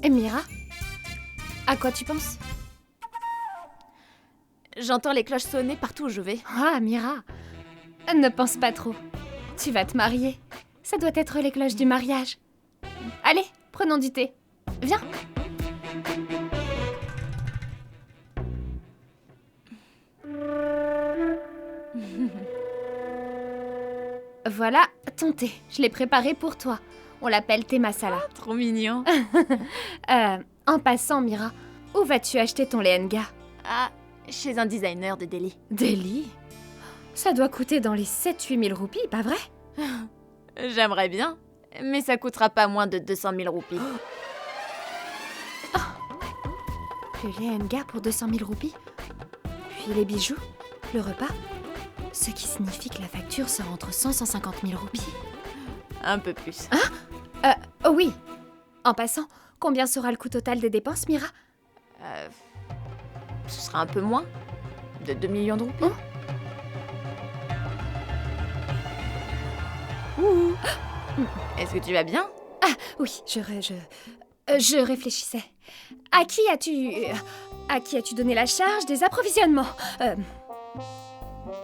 Mira, à quoi tu penses? J'entends les cloches sonner partout où je vais. Ah, Mira, ne pense pas trop. Tu vas te marier. Ça doit être les cloches du mariage. Allez, prenons du thé. Viens. Voilà ton thé. Je l'ai préparé pour toi. On l'appelle thé masala. Trop mignon. En passant, Mira, où vas-tu acheter ton lehenga? Ah, chez un designer de Delhi. Delhi? Ça doit coûter dans les 7-8 000 roupies, pas vrai? J'aimerais bien, mais ça coûtera pas moins de 200 000 roupies. Le lehenga pour 200 000 roupies? Puis les bijoux? Le repas? Ce qui signifie que la facture sera entre 100 et 150 000 roupies. Un peu plus. Oh oui. En passant, combien sera le coût total des dépenses, Mira? Ce sera un peu moins. De 2 millions de roupies. Ouh. Est-ce que tu vas bien? Ah oui, je réfléchissais. À qui as-tu donné la charge des approvisionnements?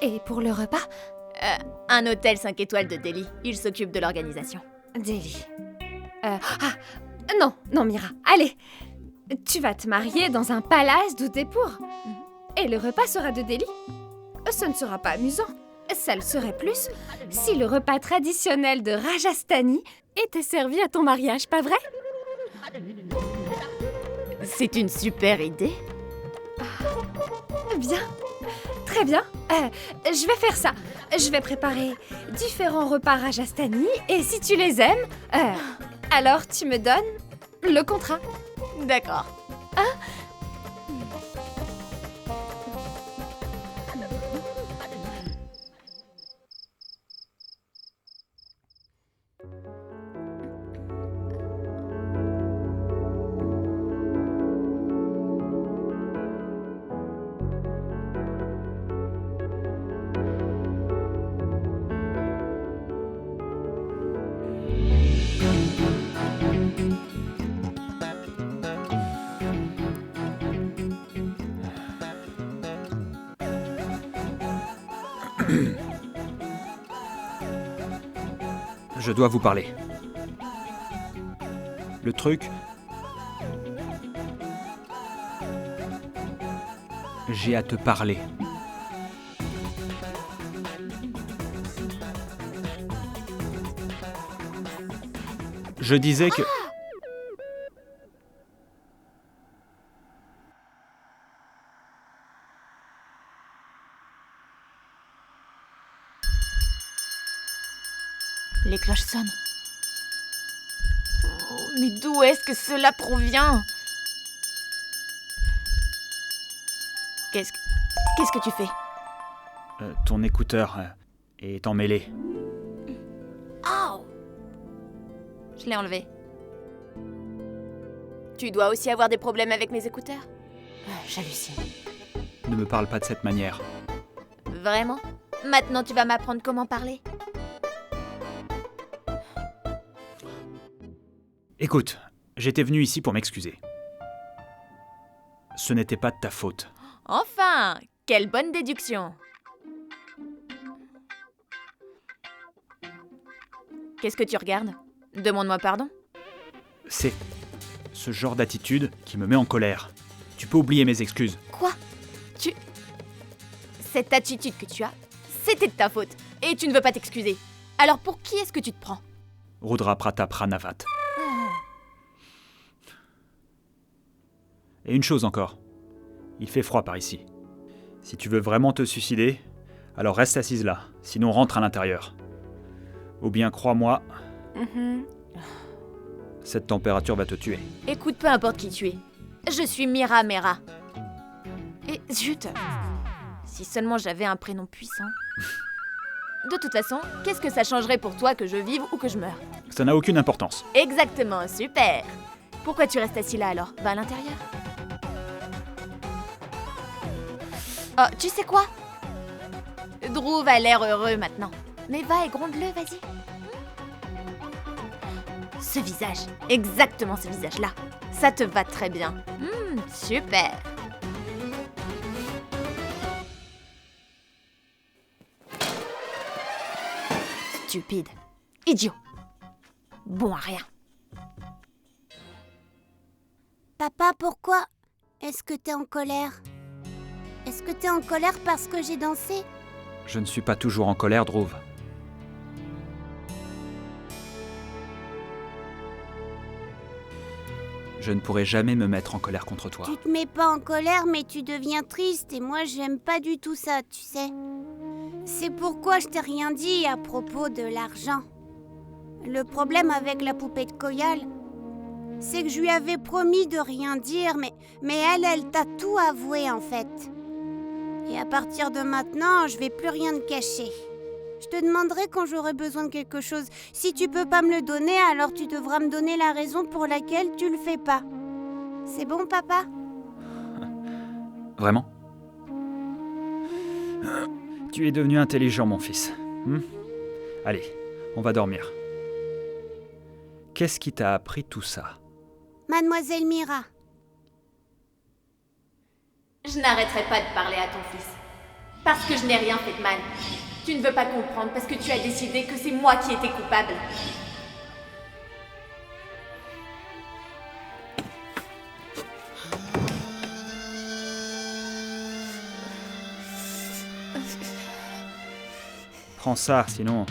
Et pour le repas? Un hôtel 5 étoiles de Delhi. Il s'occupe de l'organisation. Delhi. Non, Mira, allez. Tu vas te marier dans un palace d'Udaipur. Et le repas sera de Delhi. Ce ne sera pas amusant. Ça le serait plus si le repas traditionnel de Rajasthani était servi à ton mariage, pas vrai? C'est une super idée. Bien, très bien. Je vais faire ça. Je vais préparer différents repas Rajasthani et si tu les aimes, alors tu me donnes le contrat. D'accord. Je dois vous parler. Le truc... J'ai à te parler. Je disais que... Les cloches sonnent. Oh, mais d'où est-ce que cela provient? Qu'est-ce que tu fais? ton écouteur est emmêlé. Oh! Je l'ai enlevé. Tu dois aussi avoir des problèmes avec mes écouteurs? J'hallucine. Ne me parle pas de cette manière. Vraiment? Maintenant tu vas m'apprendre comment parler? Écoute, j'étais venu ici pour m'excuser. Ce n'était pas de ta faute. Enfin! Quelle bonne déduction! Qu'est-ce que tu regardes? Demande-moi pardon. C'est ce genre d'attitude qui me met en colère. Tu peux oublier mes excuses. Quoi? Cette attitude que tu as, c'était de ta faute. Et tu ne veux pas t'excuser. Alors pour qui est-ce que tu te prends? Rudra Pratap Ranavat. Et une chose encore. Il fait froid par ici. Si tu veux vraiment te suicider, alors reste assise là. Sinon rentre à l'intérieur. Ou bien crois-moi, Mhm. cette température va te tuer. Écoute, peu importe qui tu es. Je suis Mira Mera. Et zut, si seulement j'avais un prénom puissant. De toute façon, qu'est-ce que ça changerait pour toi que je vive ou que je meure? Ça n'a aucune importance. Exactement, super. Pourquoi tu restes assis là alors? Va à l'intérieur. Oh, tu sais quoi? Drew a l'air heureux maintenant. Mais va et gronde-le, vas-y. Ce visage, exactement ce visage-là. Ça te va très bien. Super. Stupide. Idiot. Bon à rien. Papa, pourquoi est-ce que t'es en colère? Est-ce que t'es en colère parce que j'ai dansé? Je ne suis pas toujours en colère, Druv. Je ne pourrai jamais me mettre en colère contre toi. Tu te mets pas en colère, mais tu deviens triste et moi j'aime pas du tout ça, tu sais. C'est pourquoi je t'ai rien dit à propos de l'argent. Le problème avec la poupée de Koyal, c'est que je lui avais promis de rien dire, mais elle t'a tout avoué en fait. Et à partir de maintenant, je vais plus rien te cacher. Je te demanderai quand j'aurai besoin de quelque chose. Si tu peux pas me le donner, alors tu devras me donner la raison pour laquelle tu le fais pas. C'est bon, papa? Vraiment? Tu es devenu intelligent, mon fils. Allez, on va dormir. Qu'est-ce qui t'a appris tout ça? Mademoiselle Mira. Je n'arrêterai pas de parler à ton fils. Parce que je n'ai rien fait de mal. Tu ne veux pas comprendre parce que tu as décidé que c'est moi qui étais coupable. Prends ça, sinon...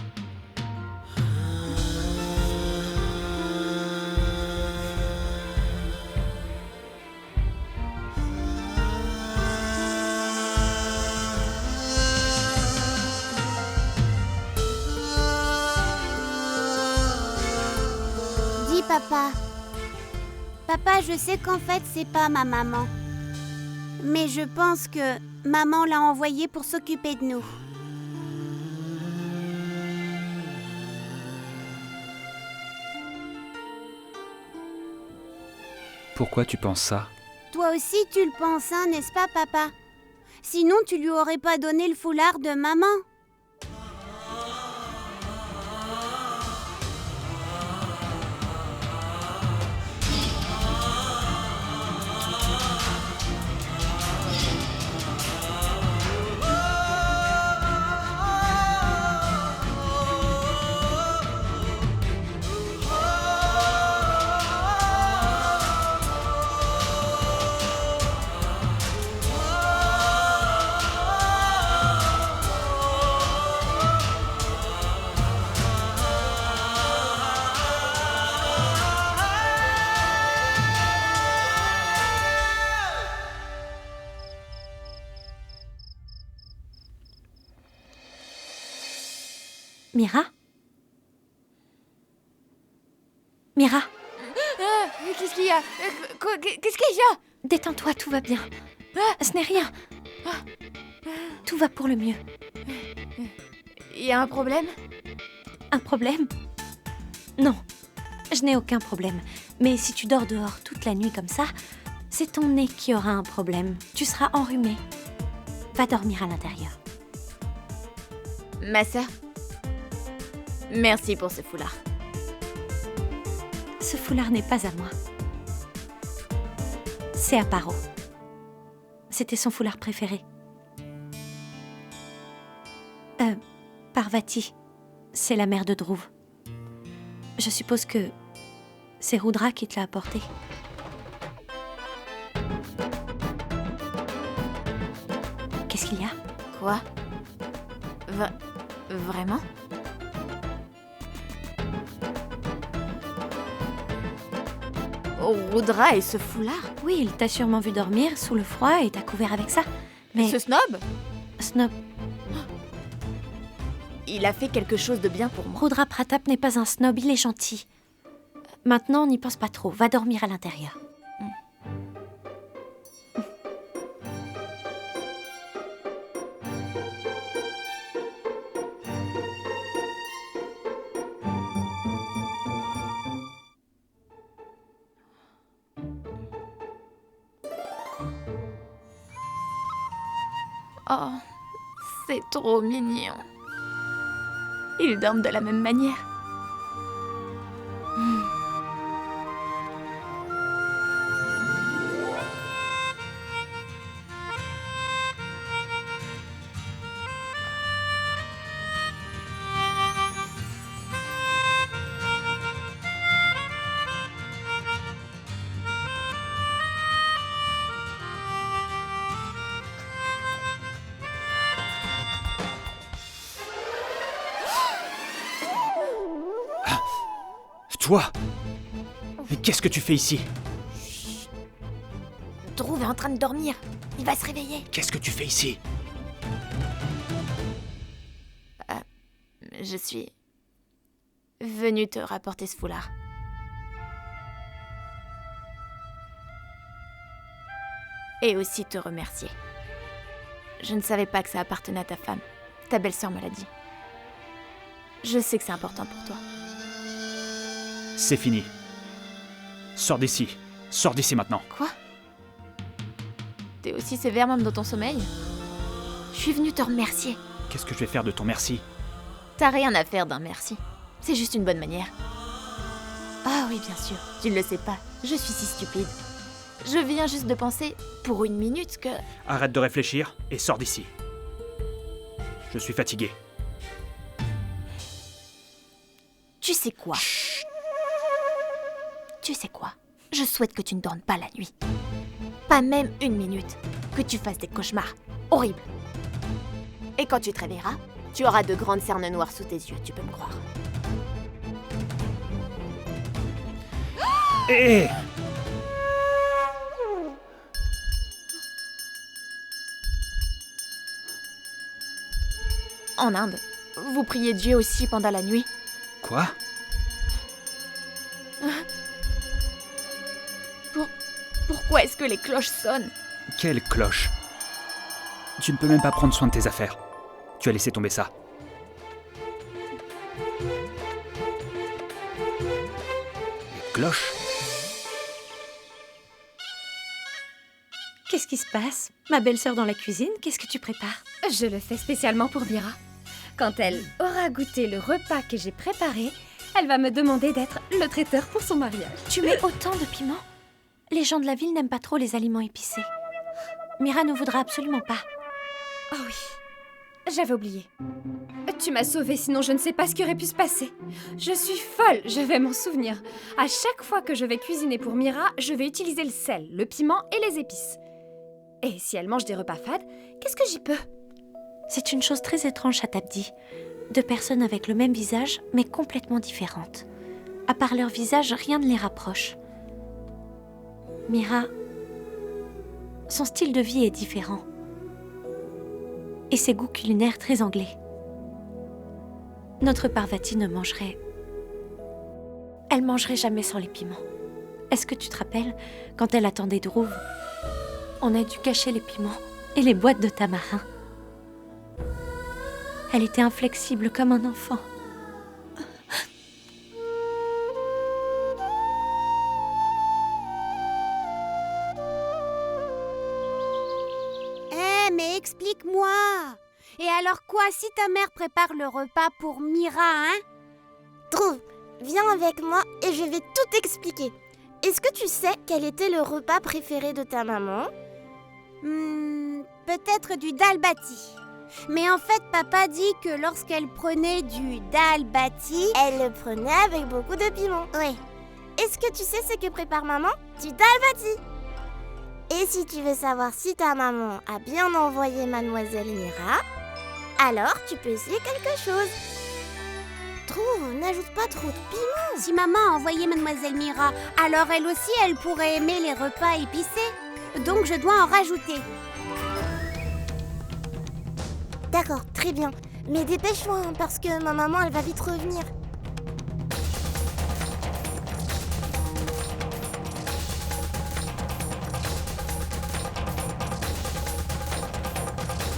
Dis, papa. Papa, je sais qu'en fait, c'est pas ma maman. Mais je pense que maman l'a envoyée pour s'occuper de nous. Pourquoi tu penses ça? Toi aussi, tu le penses, hein, n'est-ce pas, papa? Sinon, tu lui aurais pas donné le foulard de maman. Mira? Mira, Qu'est-ce qu'il y a? Qu'est-ce qu'il y a? détends-toi, tout va bien. Ce n'est rien. Tout va pour le mieux. Il y a un problème? Un problème? Non, je n'ai aucun problème. Mais si tu dors dehors toute la nuit comme ça, c'est ton nez qui aura un problème. Tu seras enrhumé. Va dormir à l'intérieur. Ma sœur, merci pour ce foulard. Ce foulard n'est pas à moi. C'est à Paro. C'était son foulard préféré. Parvati, c'est la mère de Dhruv. Je suppose que c'est Rudra qui te l'a apporté. Qu'est-ce qu'il y a? Quoi? Vraiment? Oh, Rudra et ce foulard? Oui, il t'a sûrement vu dormir sous le froid et t'a couvert avec ça. Mais Ce snob? Snob, il a fait quelque chose de bien pour moi. Rudra Pratap n'est pas un snob, il est gentil. Maintenant, n'y pense pas trop. Va dormir à l'intérieur. Oh, c'est trop mignon. Ils dorment de la même manière. Toi? Mais qu'est-ce que tu fais ici? Dhruv est en train de dormir. Il va se réveiller. Qu'est-ce que tu fais ici? Je suis venue te rapporter ce foulard. Et aussi te remercier. Je ne savais pas que ça appartenait à ta femme. Ta belle-sœur me l'a dit. Je sais que c'est important pour toi. C'est fini. Sors d'ici. Sors d'ici maintenant. Quoi? T'es aussi sévère même dans ton sommeil? Je suis venue te remercier. Qu'est-ce que je vais faire de ton merci? T'as rien à faire d'un merci. C'est juste une bonne manière. Ah oui, bien sûr. Tu ne le sais pas. Je suis si stupide. Je viens juste de penser, pour une minute, que... Arrête de réfléchir et sors d'ici. Je suis fatigué. Tu sais quoi? Tu sais quoi? Je souhaite que tu ne dormes pas la nuit. Pas même une minute. Que tu fasses des cauchemars horribles. Et quand tu te réveilleras, tu auras de grandes cernes noires sous tes yeux, tu peux me croire. Hé! En Inde, vous priez Dieu aussi pendant la nuit. Quoi? Pourquoi est-ce que les cloches sonnent? Quelle cloche? Tu ne peux même pas prendre soin de tes affaires. Tu as laissé tomber ça. Les cloches? Qu'est-ce qui se passe? Ma belle-sœur dans la cuisine, qu'est-ce que tu prépares? Je le fais spécialement pour Mira. Quand elle aura goûté le repas que j'ai préparé, elle va me demander d'être le traiteur pour son mariage. Tu mets autant de piment? Les gens de la ville n'aiment pas trop les aliments épicés. Mira ne voudra absolument pas. Oh oui, j'avais oublié. Tu m'as sauvée, sinon je ne sais pas ce qui aurait pu se passer. Je suis folle, je vais m'en souvenir. À chaque fois que je vais cuisiner pour Mira, je vais utiliser le sel, le piment et les épices. Et si elle mange des repas fades, qu'est-ce que j'y peux? C'est une chose très étrange, Shatabdi. Deux personnes avec le même visage, mais complètement différentes. À part leur visage, rien ne les rapproche. Mira, son style de vie est différent. Et ses goûts culinaires très anglais. Notre Parvati ne mangerait... Elle mangerait jamais sans les piments. Est-ce que tu te rappelles, quand elle attendait Dhruv, on a dû cacher les piments et les boîtes de tamarin. Elle était inflexible comme un enfant. Mais explique-moi. Et alors quoi si ta mère prépare le repas pour Mira, hein? Dhruv, viens avec moi et je vais tout expliquer. Est-ce que tu sais quel était le repas préféré de ta maman? Peut-être du dal bati. Mais en fait, papa dit que lorsqu'elle prenait du dal bati... Elle le prenait avec beaucoup de piment. Oui. Est-ce que tu sais ce que prépare maman? Du dal bati. Et si tu veux savoir si ta maman a bien envoyé mademoiselle Mira, alors tu peux essayer quelque chose. Dhruv, n'ajoute pas trop de piment. Si maman a envoyé mademoiselle Mira, alors elle aussi, elle pourrait aimer les repas épicés. Donc je dois en rajouter. D'accord, très bien. Mais dépêche-toi, hein, parce que ma maman, elle va vite revenir.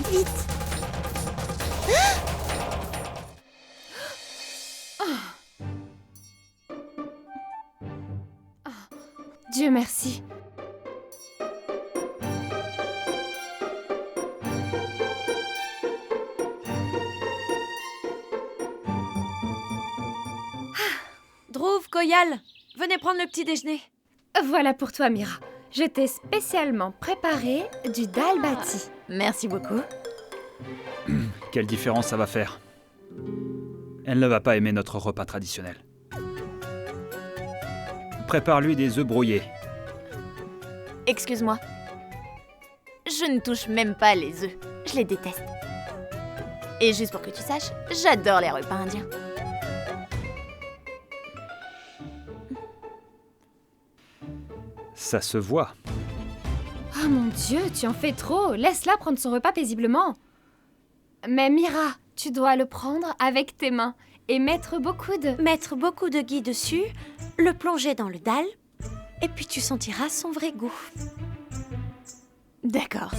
Vite. Dieu merci. Dhruv, Koyal, venez prendre le petit déjeuner. Voilà pour toi, Mira. Je t'ai spécialement préparé du dal bati. Merci beaucoup. Quelle différence ça va faire? Elle ne va pas aimer notre repas traditionnel. Prépare-lui des œufs brouillés. Excuse-moi. Je ne touche même pas les œufs. Je les déteste. Et juste pour que tu saches, j'adore les repas indiens. Ça se voit. Oh mon Dieu, tu en fais trop. Laisse-la prendre son repas paisiblement. Mais Mira, tu dois le prendre avec tes mains et mettre beaucoup de ghee dessus, le plonger dans le dal, et puis tu sentiras son vrai goût. D'accord.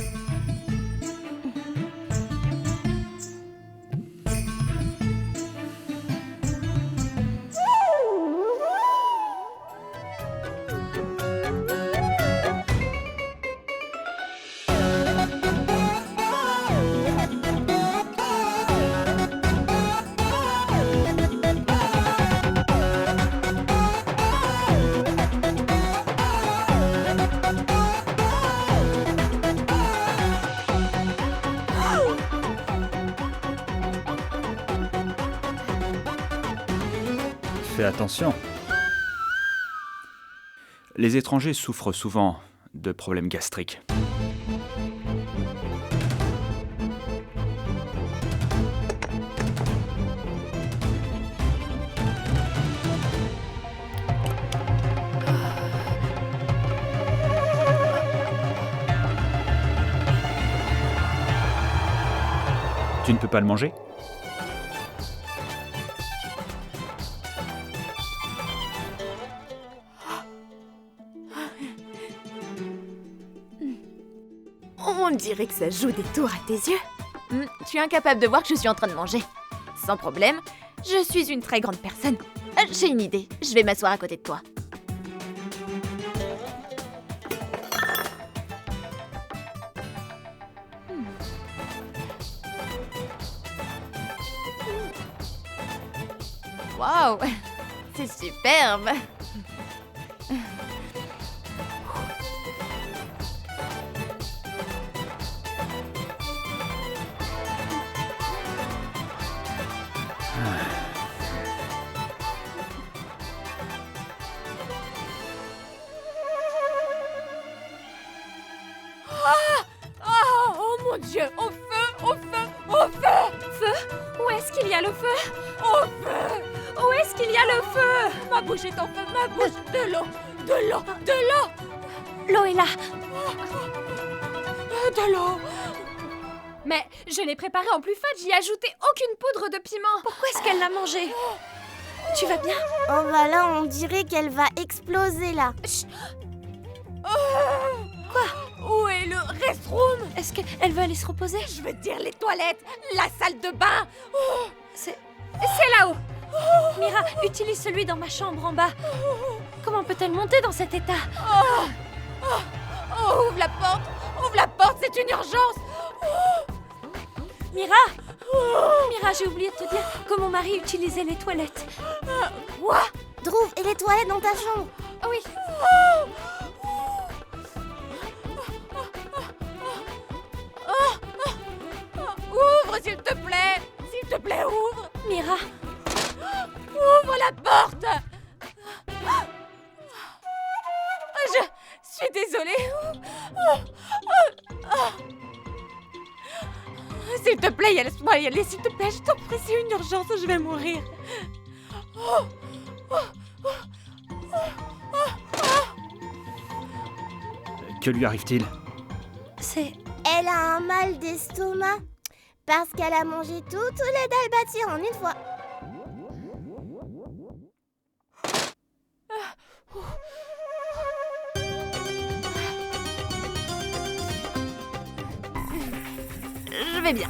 Fais attention. Les étrangers souffrent souvent de problèmes gastriques. Tu ne peux pas le manger ? On dirait que ça joue des tours à tes yeux. Tu es incapable de voir que je suis en train de manger. Sans problème, je suis une très grande personne. J'ai une idée, je vais m'asseoir à côté de toi. Waouh, c'est superbe. Oh mon Dieu, au feu, au feu, au feu! Feu? Où est-ce qu'il y a le feu? Au feu! Où est-ce qu'il y a le feu? Ma bouche est en feu, ma bouche! De l'eau, de l'eau, de l'eau! L'eau est là. De l'eau! Mais je l'ai préparé en plus fade, j'y ai ajouté aucune poudre de piment. Pourquoi est-ce qu'elle l'a mangé? Tu vas bien? Oh bah là, on dirait qu'elle va exploser là. Où est le restroom? Est-ce qu'elle veut aller se reposer? Je veux dire les toilettes, la salle de bain! C'est là-haut. Mira, utilise celui dans ma chambre en bas. Comment peut-elle monter dans cet état? Oh, ouvre la porte, c'est une urgence! Mira! Mira, j'ai oublié de te dire que mon mari utilisait les toilettes. Quoi? Dhruv, et les toilettes dans ta chambre? Oh oui. Ouvre, s'il te plaît! S'il te plaît, ouvre! Mira, Ouvre la porte! Je suis désolée. S'il te plaît, laisse-moi y aller, s'il te plaît, je t'en prie, c'est une urgence, je vais mourir. Que lui arrive-t-il ? c'est... Elle a un mal d'estomac. Parce qu'elle a mangé tout les dalbati en une fois. Je vais bien.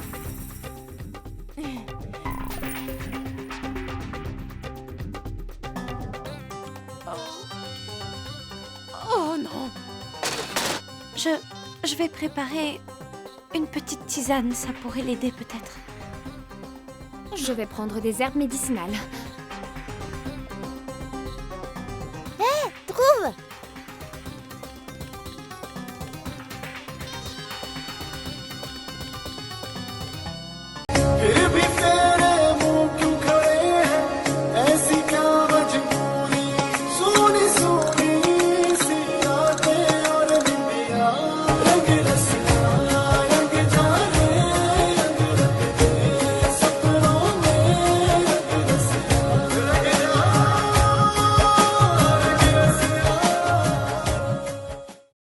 Oh non. Je vais préparer une petite tisane, ça pourrait l'aider peut-être. Je vais prendre des herbes médicinales.